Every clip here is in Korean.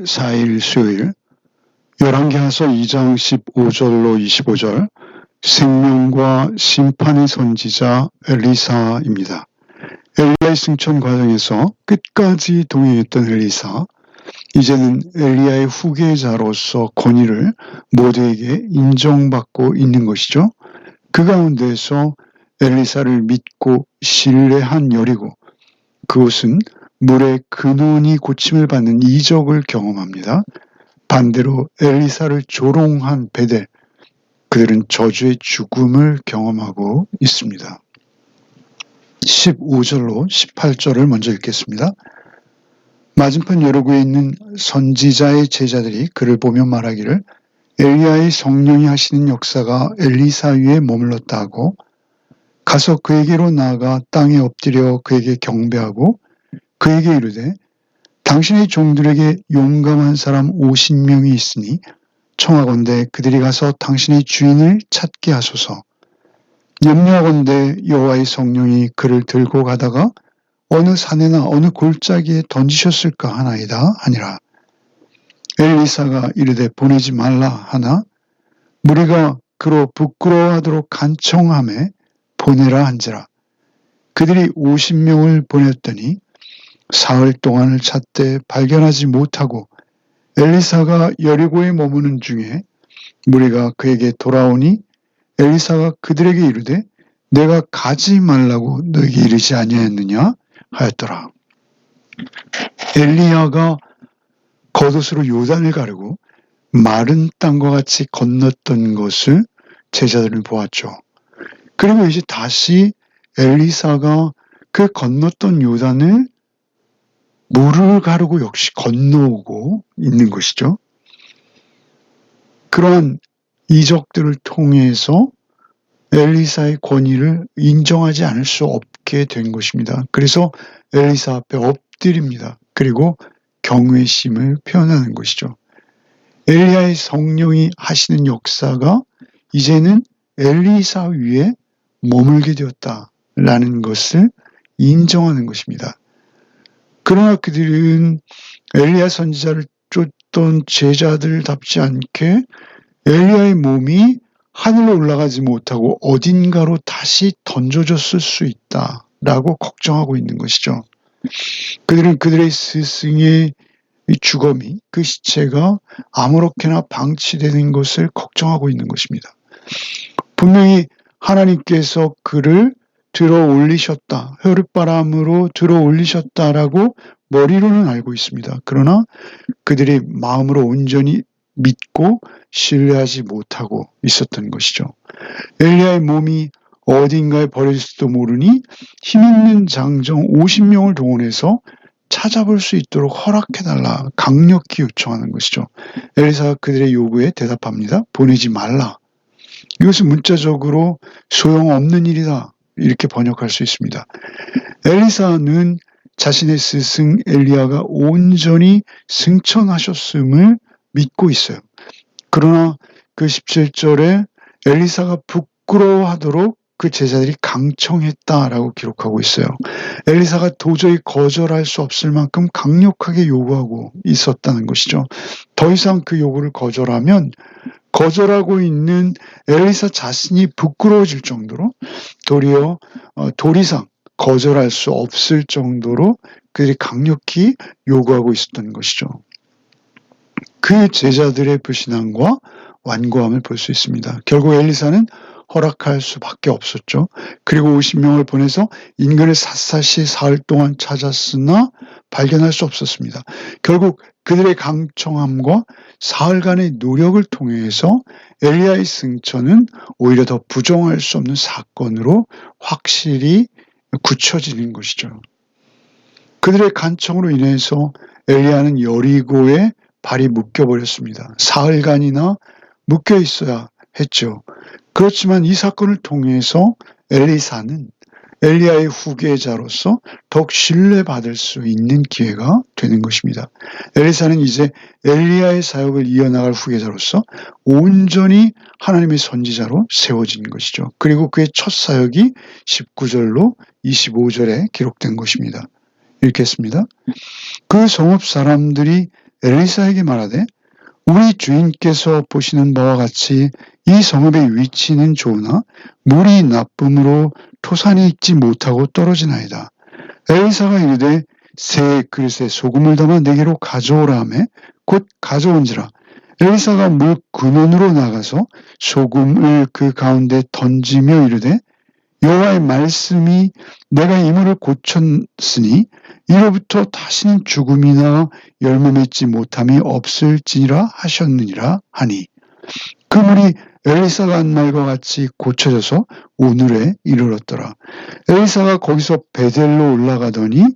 4일 수요일 열왕기하서 2장 15절로 25절 생명과 심판의 선지자 엘리사입니다. 엘리야의 승천 과정에서 끝까지 동행했던 엘리사, 이제는 엘리야의 후계자로서 권위를 모두에게 인정받고 있는 것이죠. 그 가운데서 엘리사를 믿고 신뢰한 여리고, 그곳은 물의 근원이 고침을 받는 이적을 경험합니다. 반대로 엘리사를 조롱한 베델, 그들은 저주의 죽음을 경험하고 있습니다. 15절로 18절을 먼저 읽겠습니다. 맞은편 여로구에 있는 선지자의 제자들이 그를 보며 말하기를 엘리야의 성령이 하시는 역사가 엘리사 위에 머물렀다 하고, 가서 그에게로 나아가 땅에 엎드려 그에게 경배하고 그에게 이르되 당신의 종들에게 용감한 사람 50명이 있으니 청하건대 그들이 가서 당신의 주인을 찾게 하소서. 염려하건대 여호와의 성령이 그를 들고 가다가 어느 산에나 어느 골짜기에 던지셨을까 하나이다 하니라. 엘리사가 이르되 보내지 말라 하나 무리가 그로 부끄러워하도록 간청하매 보내라 한지라. 그들이 50명을 보냈더니 사흘 동안을 찾되 발견하지 못하고 엘리사가 여리고에 머무는 중에 무리가 그에게 돌아오니 엘리사가 그들에게 이르되 내가 가지 말라고 너에게 이르지 아니하였느냐 하였더라. 엘리야가 겉옷으로 요단을 가르고 마른 땅과 같이 건넜던 것을 제자들은 보았죠. 그리고 이제 다시 엘리사가 그 건넜던 요단을 물을 가르고 역시 건너오고 있는 것이죠. 그러한 이적들을 통해서 엘리사의 권위를 인정하지 않을 수 없게 된 것입니다. 그래서 엘리사 앞에 엎드립니다. 그리고 경외심을 표현하는 것이죠. 엘리야의 성령이 하시는 역사가 이제는 엘리사 위에 머물게 되었다라는 것을 인정하는 것입니다. 그러나 그들은 엘리야 선지자를 쫓던 제자들답지 않게 엘리야의 몸이 하늘로 올라가지 못하고 어딘가로 다시 던져졌을 수 있다라고 걱정하고 있는 것이죠. 그들은 그들의 스승의 주검이, 그 시체가 아무렇게나 방치되는 것을 걱정하고 있는 것입니다. 분명히 하나님께서 그를 들어 올리셨다, 혈바람으로 들어 올리셨다라고 머리로는 알고 있습니다. 그러나 그들이 마음으로 온전히 믿고 신뢰하지 못하고 있었던 것이죠. 엘리야의 몸이 어딘가에 버려질지도 모르니 힘있는 장정 50명을 동원해서 찾아볼 수 있도록 허락해달라 강력히 요청하는 것이죠. 엘리사가 그들의 요구에 대답합니다. 보내지 말라. 이것은 문자적으로 소용없는 일이다, 이렇게 번역할 수 있습니다. 엘리사는 자신의 스승 엘리야가 온전히 승천하셨음을 믿고 있어요. 그러나 그 17절에 엘리사가 부끄러워하도록 그 제자들이 강청했다라고 기록하고 있어요. 엘리사가 도저히 거절할 수 없을 만큼 강력하게 요구하고 있었다는 것이죠. 더 이상 그 요구를 거절하면 거절하고 있는 엘리사 자신이 부끄러워질 정도로, 도리어 도리상 거절할 수 없을 정도로 그들이 강력히 요구하고 있었던 것이죠. 그 제자들의 불신앙과 완고함을 볼 수 있습니다. 결국 엘리사는 허락할 수밖에 없었죠. 그리고 50명을 보내서 인근을 샅샅이 사흘 동안 찾았으나 발견할 수 없었습니다. 결국 그들의 강청함과 사흘간의 노력을 통해서 엘리야의 승천은 오히려 더 부정할 수 없는 사건으로 확실히 굳혀지는 것이죠. 그들의 간청으로 인해서 엘리야는 여리고에 발이 묶여버렸습니다. 사흘간이나 묶여 있어야 했죠. 그렇지만 이 사건을 통해서 엘리사는 엘리야의 후계자로서 더욱 신뢰받을 수 있는 기회가 되는 것입니다. 엘리사는 이제 엘리야의 사역을 이어나갈 후계자로서 온전히 하나님의 선지자로 세워진 것이죠. 그리고 그의 첫 사역이 19절로 25절에 기록된 것입니다. 읽겠습니다. 그 성읍 사람들이 엘리사에게 말하되 우리 주인께서 보시는 바와 같이 이 성읍의 위치는 좋으나 물이 나쁨으로 토산이 있지 못하고 떨어지나이다. 엘리사가 이르되 새 그릇에 소금을 담아 내게로 가져오라 하매 곧 가져온지라. 엘리사가 물 근원으로 나가서 소금을 그 가운데 던지며 이르되 여호와의 말씀이 내가 이 물을 고쳤으니 이로부터 다시는 죽음이나 열매 맺지 못함이 없을지니라 하셨느니라 하니 그 물이 엘리사가 한 말과 같이 고쳐져서 오늘에 이르렀더라. 엘리사가 거기서 베델로 올라가더니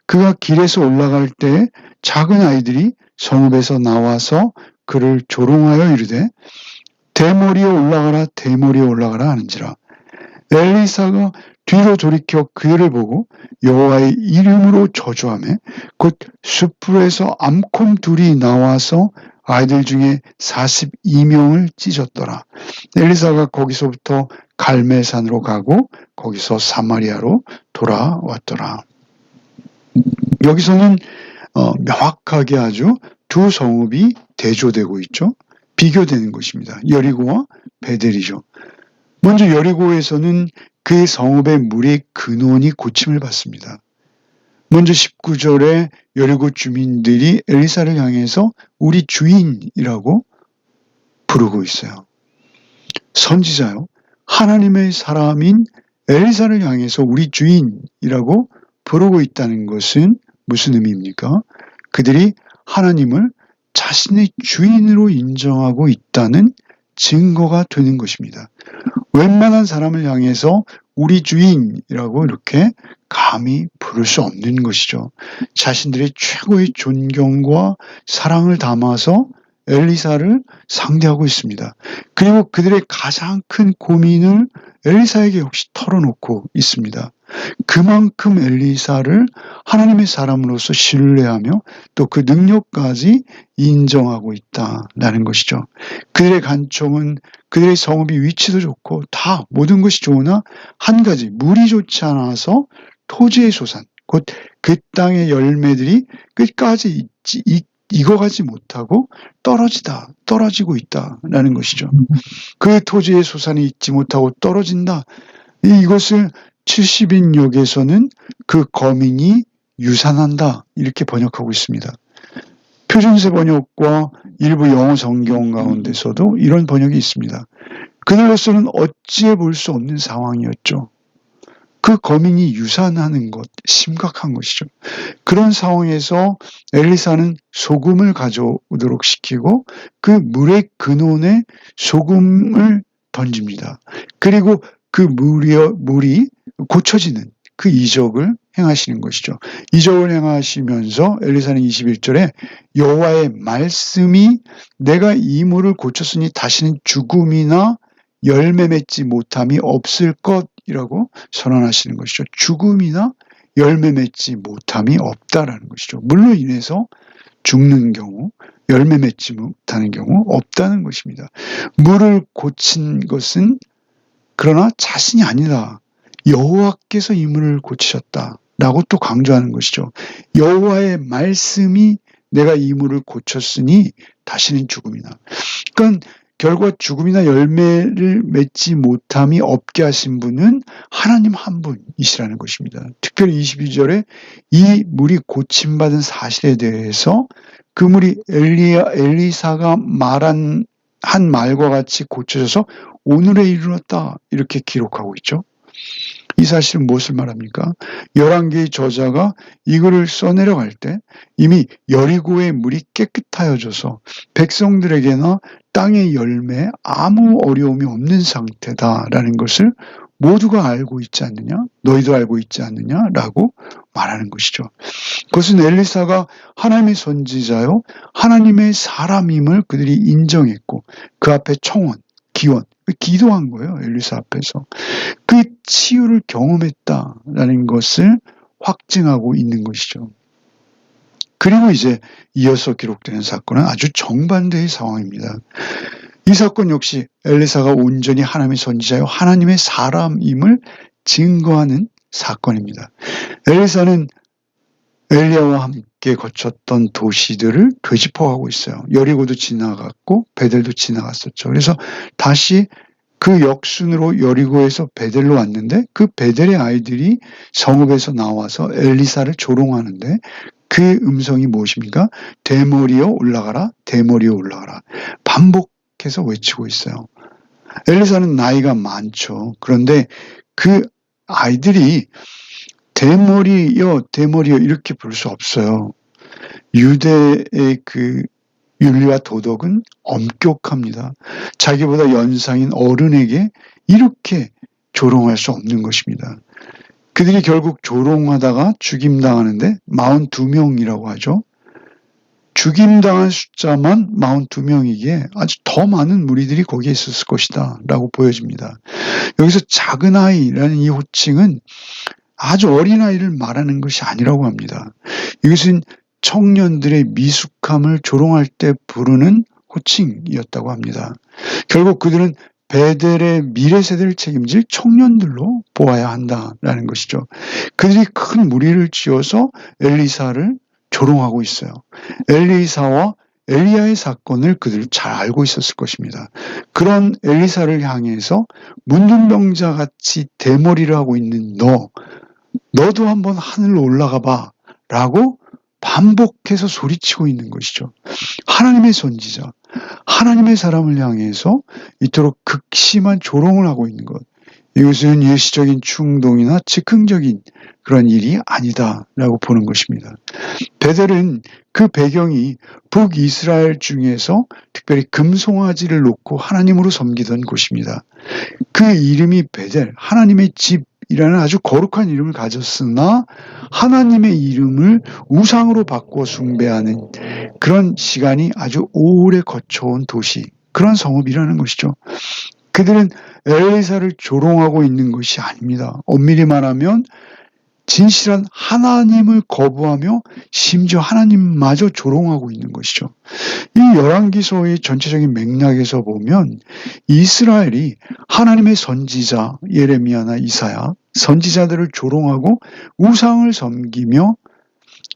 그가 길에서 올라갈 때 작은 아이들이 성읍에서 나와서 그를 조롱하여 이르되 대머리에 올라가라 대머리에 올라가라 하는지라. 엘리사가 뒤로 돌이켜 그를 보고 여호와의 이름으로 저주하며 곧 숯불에서 암콤 둘이 나와서 아이들 중에 42명을 찢었더라. 엘리사가 거기서부터 갈멜산으로 가고 거기서 사마리아로 돌아왔더라. 여기서는 명확하게 아주 두 성읍이 대조되고 있죠. 비교되는 것입니다. 여리고와 베델이죠. 먼저 여리고에서는 그 성읍의 물의 근원이 고침을 받습니다. 먼저 19절에 여리고 주민들이 엘리사를 향해서 우리 주인이라고 부르고 있어요. 선지자요. 하나님의 사람인 엘리사를 향해서 우리 주인이라고 부르고 있다는 것은 무슨 의미입니까? 그들이 하나님을 자신의 주인으로 인정하고 있다는 증거가 되는 것입니다. 웬만한 사람을 향해서 우리 주인이라고 이렇게 감히 부를 수 없는 것이죠. 자신들의 최고의 존경과 사랑을 담아서 엘리사를 상대하고 있습니다. 그리고 그들의 가장 큰 고민을 엘리사에게 역시 털어놓고 있습니다. 그만큼 엘리사를 하나님의 사람으로서 신뢰하며 또 그 능력까지 인정하고 있다는 것이죠. 그들의 간청은 그들의 성읍이 위치도 좋고 다 모든 것이 좋으나 한 가지 물이 좋지 않아서 토지의 소산 곧 그 땅의 열매들이 끝까지 익어가지 못하고 떨어지고 있다라는 것이죠. 그 토지의 소산이 있지 못하고 떨어진다. 이것을 70인역에서는 그 거민이 유산한다 이렇게 번역하고 있습니다. 표준세 번역과 일부 영어 성경 가운데서도 이런 번역이 있습니다. 그들로서는 어찌해 볼 수 없는 상황이었죠. 그 거민이 유산하는 것, 심각한 것이죠. 그런 상황에서 엘리사는 소금을 가져오도록 시키고 그 물의 근원에 소금을 던집니다. 그리고 그 물이 고쳐지는 그 이적을 행하시는 것이죠. 이적을 행하시면서 엘리사는 21절에 여호와의 말씀이 내가 이 물을 고쳤으니 다시는 죽음이나 열매 맺지 못함이 없을 것이라고 선언하시는 것이죠. 죽음이나 열매 맺지 못함이 없다라는 것이죠. 물로 인해서 죽는 경우, 열매 맺지 못하는 경우 없다는 것입니다. 물을 고친 것은 그러나 자신이 아니다. 여호와께서 이 물을 고치셨다라고 또 강조하는 것이죠. 여호와의 말씀이 내가 이 물을 고쳤으니 다시는 죽음이나. 그러니까 결과 죽음이나 열매를 맺지 못함이 없게 하신 분은 하나님 한 분이시라는 것입니다. 특별히 22절에 이 물이 고침받은 사실에 대해서 그 물이 엘리사가 한 말과 같이 고쳐져서 오늘에 이르렀다 이렇게 기록하고 있죠. 이 사실은 무엇을 말합니까? 11개의 저자가 이거를 써내려갈 때 이미 여리고의 물이 깨끗하여져서 백성들에게나 땅의 열매에 아무 어려움이 없는 상태다라는 것을 모두가 알고 있지 않느냐? 너희도 알고 있지 않느냐라고 말하는 것이죠. 그것은 엘리사가 하나님의 선지자요 하나님의 사람임을 그들이 인정했고 그 앞에 청원, 기원, 기도한 거예요. 엘리사 앞에서. 그 치유를 경험했다라는 것을 확증하고 있는 것이죠. 그리고 이제 이어서 기록되는 사건은 아주 정반대의 상황입니다. 이 사건 역시 엘리사가 온전히 하나님의 선지자요 하나님의 사람임을 증거하는 사건입니다. 엘리사는 엘리야와 함께 거쳤던 도시들을 되짚어가고 있어요. 여리고도 지나갔고 베델도 지나갔었죠. 그래서 다시 그 역순으로 여리고에서 베델로 왔는데 그 베델의 아이들이 성읍에서 나와서 엘리사를 조롱하는데 그 음성이 무엇입니까? 대머리여 올라가라, 대머리여 올라가라. 반복해서 외치고 있어요. 엘리사는 나이가 많죠. 그런데 그 아이들이 대머리여, 대머리여 이렇게 부를 수 없어요. 유대의 그 윤리와 도덕은 엄격합니다. 자기보다 연상인 어른에게 이렇게 조롱할 수 없는 것입니다. 그들이 결국 조롱하다가 죽임당하는데 42명이라고 하죠. 죽임당한 숫자만 42명이기에 아주 더 많은 무리들이 거기에 있었을 것이다 라고 보여집니다. 여기서 작은 아이라는 이 호칭은 아주 어린아이를 말하는 것이 아니라고 합니다. 이것은 청년들의 미숙함을 조롱할 때 부르는 호칭이었다고 합니다. 결국 그들은 베델의 미래 세대를 책임질 청년들로 보아야 한다라는 것이죠. 그들이 큰 무리를 지어서 엘리사를 조롱하고 있어요. 엘리사와 엘리야의 사건을 그들 잘 알고 있었을 것입니다. 그런 엘리사를 향해서 문둥병자 같이 대머리를 하고 있는 너도 한번 하늘로 올라가 봐 라고 반복해서 소리치고 있는 것이죠. 하나님의 선지자, 하나님의 사람을 향해서 이토록 극심한 조롱을 하고 있는 것. 이것은 일시적인 충동이나 즉흥적인 그런 일이 아니다라고 보는 것입니다. 베델은 그 배경이 북이스라엘 중에서 특별히 금송아지를 놓고 하나님으로 섬기던 곳입니다. 그 이름이 베델, 하나님의 집이라는 아주 거룩한 이름을 가졌으나 하나님의 이름을 우상으로 바꿔 숭배하는 그런 시간이 아주 오래 거쳐온 도시, 그런 성읍이라는 것이죠. 그들은 엘리사를 조롱하고 있는 것이 아닙니다. 엄밀히 말하면 진실한 하나님을 거부하며 심지어 하나님마저 조롱하고 있는 것이죠. 이 열왕기서의 전체적인 맥락에서 보면 이스라엘이 하나님의 선지자 예레미야나 이사야 선지자들을 조롱하고 우상을 섬기며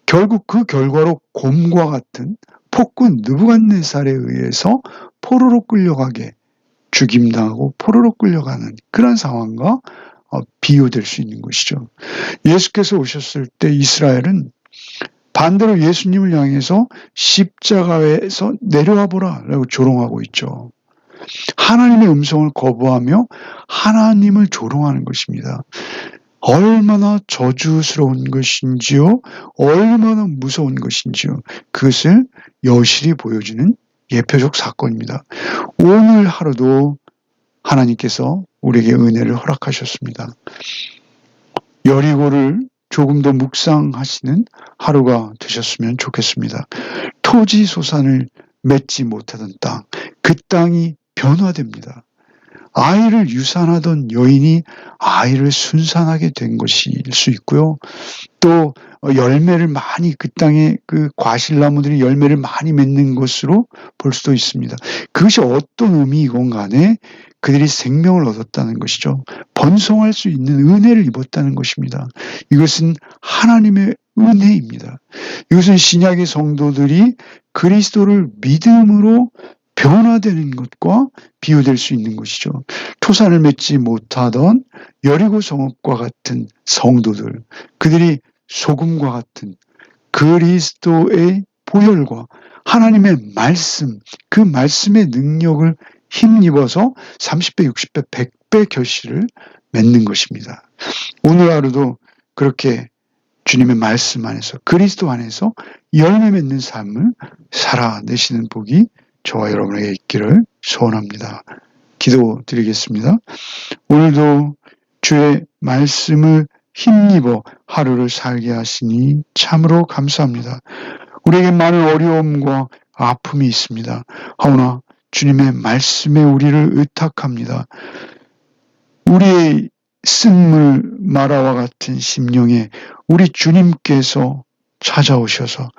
결국 그 결과로 곰과 같은 폭군 느부갓네살에 의해서 포로로 끌려가게 죽임당하고 포로로 끌려가는 그런 상황과 비유될 수 있는 것이죠. 예수께서 오셨을 때 이스라엘은 반대로 예수님을 향해서 십자가에서 내려와 보라 라고 조롱하고 있죠. 하나님의 음성을 거부하며 하나님을 조롱하는 것입니다. 얼마나 저주스러운 것인지요, 얼마나 무서운 것인지요, 그것을 여실히 보여주는 예표적 사건입니다. 오늘 하루도 하나님께서 우리에게 은혜를 허락하셨습니다. 여리고를 조금 더 묵상하시는 하루가 되셨으면 좋겠습니다. 토지소산을 맺지 못하던 땅, 그 땅이 변화됩니다. 아이를 유산하던 여인이 아이를 순산하게 된 것일 수 있고요. 또 열매를 많이 그 땅에 그 과실나무들이 열매를 많이 맺는 것으로 볼 수도 있습니다. 그것이 어떤 의미이건 간에 그들이 생명을 얻었다는 것이죠. 번성할 수 있는 은혜를 입었다는 것입니다. 이것은 하나님의 은혜입니다. 이것은 신약의 성도들이 그리스도를 믿음으로 변화되는 것과 비유될 수 있는 것이죠. 토산을 맺지 못하던 여리고 성읍과 같은 성도들, 그들이 소금과 같은 그리스도의 보혈과 하나님의 말씀, 그 말씀의 능력을 힘입어서 30배, 60배, 100배 결실을 맺는 것입니다. 오늘 하루도 그렇게 주님의 말씀 안에서 그리스도 안에서 열매 맺는 삶을 살아내시는 복이 저와 여러분에게 있기를 소원합니다. 기도드리겠습니다. 오늘도 주의 말씀을 힘입어 하루를 살게 하시니 참으로 감사합니다. 우리에게 많은 어려움과 아픔이 있습니다. 하오나 주님의 말씀에 우리를 의탁합니다. 우리의 쓴물 마라와 같은 심령에 우리 주님께서 찾아오셔서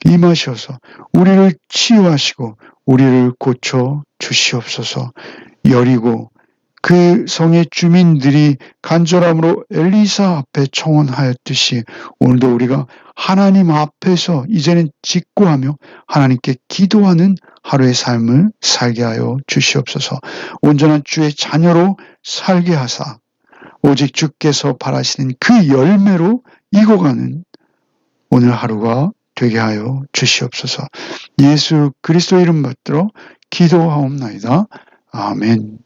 임하셔서 우리를 치유하시고 우리를 고쳐 주시옵소서. 여리고 그 성의 주민들이 간절함으로 엘리사 앞에 청원하였듯이 오늘도 우리가 하나님 앞에서 이제는 직구하며 하나님께 기도하는 하루의 삶을 살게 하여 주시옵소서. 온전한 주의 자녀로 살게 하사 오직 주께서 바라시는 그 열매로 익어가는 오늘 하루가 되게 하여 주시옵소서. 예수 그리스도 이름 받들어 기도하옵나이다. 아멘.